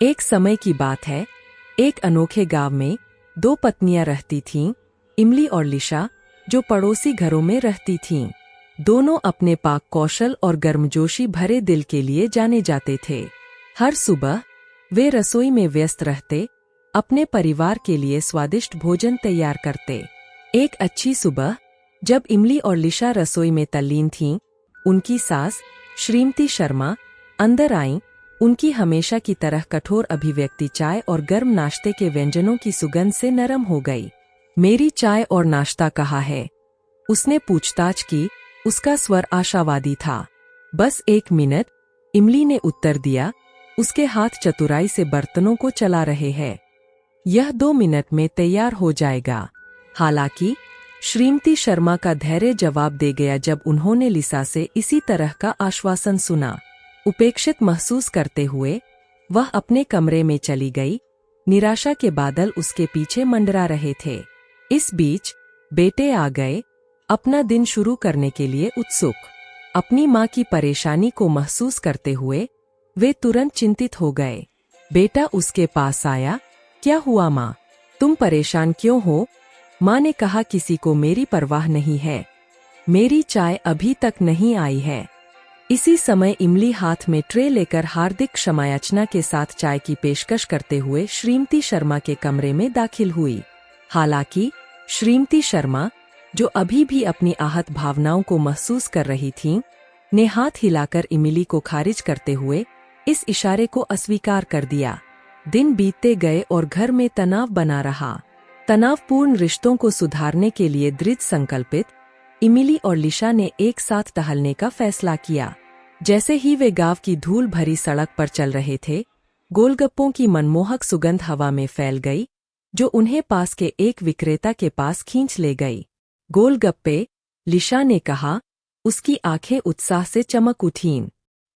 एक समय की बात है, एक अनोखे गांव में दो पत्नियां रहती थीं, इमली और लिशा, जो पड़ोसी घरों में रहती थीं। दोनों अपने पाक कौशल और गर्मजोशी भरे दिल के लिए जाने जाते थे। हर सुबह वे रसोई में व्यस्त रहते, अपने परिवार के लिए स्वादिष्ट भोजन तैयार करते। एक अच्छी सुबह, जब इमली और लिशा रसोई में तल्लीन थीं, उनकी सास श्रीमती शर्मा अंदर आईं। उनकी हमेशा की तरह कठोर अभिव्यक्ति चाय और गर्म नाश्ते के व्यंजनों की सुगंध से नरम हो गई। मेरी चाय और नाश्ता कहाँ है? उसने पूछताछ की। उसका स्वर आशावादी था। बस 1 मिनट, इमली ने उत्तर दिया। उसके हाथ चतुराई से बर्तनों को चला रहे हैं। यह 2 मिनट में तैयार हो जाएगा। हालांकि श्रीमती शर्मा का धैर्य जवाब दे गया जब उन्होंने लिसा से इसी तरह का आश्वासन सुना। उपेक्षित महसूस करते हुए वह अपने कमरे में चली गई। निराशा के बादल उसके पीछे मंडरा रहे थे। इस बीच बेटे आ गए, अपना दिन शुरू करने के लिए उत्सुक। अपनी माँ की परेशानी को महसूस करते हुए वे तुरंत चिंतित हो गए। बेटा उसके पास आया। क्या हुआ माँ? तुम परेशान क्यों हो? माँ ने कहा, किसी को मेरी परवाह नहीं है। मेरी चाय अभी तक नहीं आई है। इसी समय इमली हाथ में ट्रे लेकर हार्दिक क्षमायाचना के साथ चाय की पेशकश करते हुए श्रीमती शर्मा के कमरे में दाखिल हुई। हालांकि श्रीमती शर्मा, जो अभी भी अपनी आहत भावनाओं को महसूस कर रही थीं, ने हाथ हिलाकर इमली को खारिज करते हुए इस इशारे को अस्वीकार कर दिया। दिन बीतते गए और घर में तनाव बना रहा। तनावपूर्ण रिश्तों को सुधारने के लिए दृढ़ संकल्पित इमली और लिशा ने एक साथ टहलने का फैसला किया। जैसे ही वे गांव की धूल भरी सड़क पर चल रहे थे, गोलगप्पों की मनमोहक सुगंध हवा में फैल गई, जो उन्हें पास के एक विक्रेता के पास खींच ले गई। गोलगप्पे, लिशा ने कहा। उसकी आंखें उत्साह से चमक उठीं।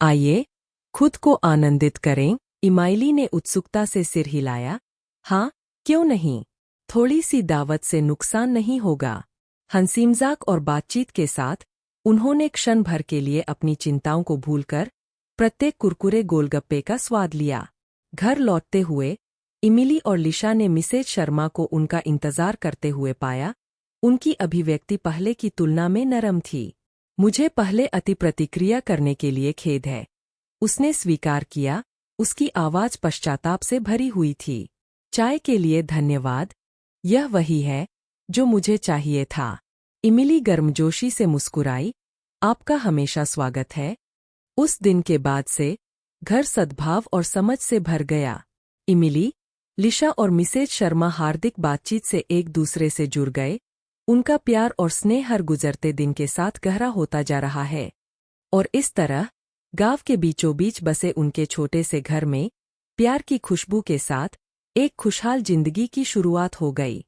आइए, खुद को आनंदित करें। इमाइली ने उत्सुकता से सिर हिलाया। हाँ, क्यों नहीं? थोड़ी सी दावत से नुकसान नहीं होगा। हंसी मजाक और बातचीत के साथ उन्होंने क्षण भर के लिए अपनी चिंताओं को भूलकर प्रत्येक कुरकुरे गोलगप्पे का स्वाद लिया। घर लौटते हुए इमली और लिशा ने मिसेज शर्मा को उनका इंतजार करते हुए पाया। उनकी अभिव्यक्ति पहले की तुलना में नरम थी। मुझे पहले अति प्रतिक्रिया करने के लिए खेद है, उसने स्वीकार किया। उसकी आवाज पश्चाताप से भरी हुई थी। चाय के लिए धन्यवाद। यह वही है जो मुझे चाहिए था। इमली गर्मजोशी से मुस्कुराई। आपका हमेशा स्वागत है। उस दिन के बाद से घर सद्भाव और समझ से भर गया। इमली, लिशा और मिसेज शर्मा हार्दिक बातचीत से एक दूसरे से जुड़ गए। उनका प्यार और स्नेह हर गुजरते दिन के साथ गहरा होता जा रहा है। और इस तरह गांव के बीचों बीच बसे उनके छोटे से घर में प्यार की खुशबू के साथ एक खुशहाल जिंदगी की शुरुआत हो गई।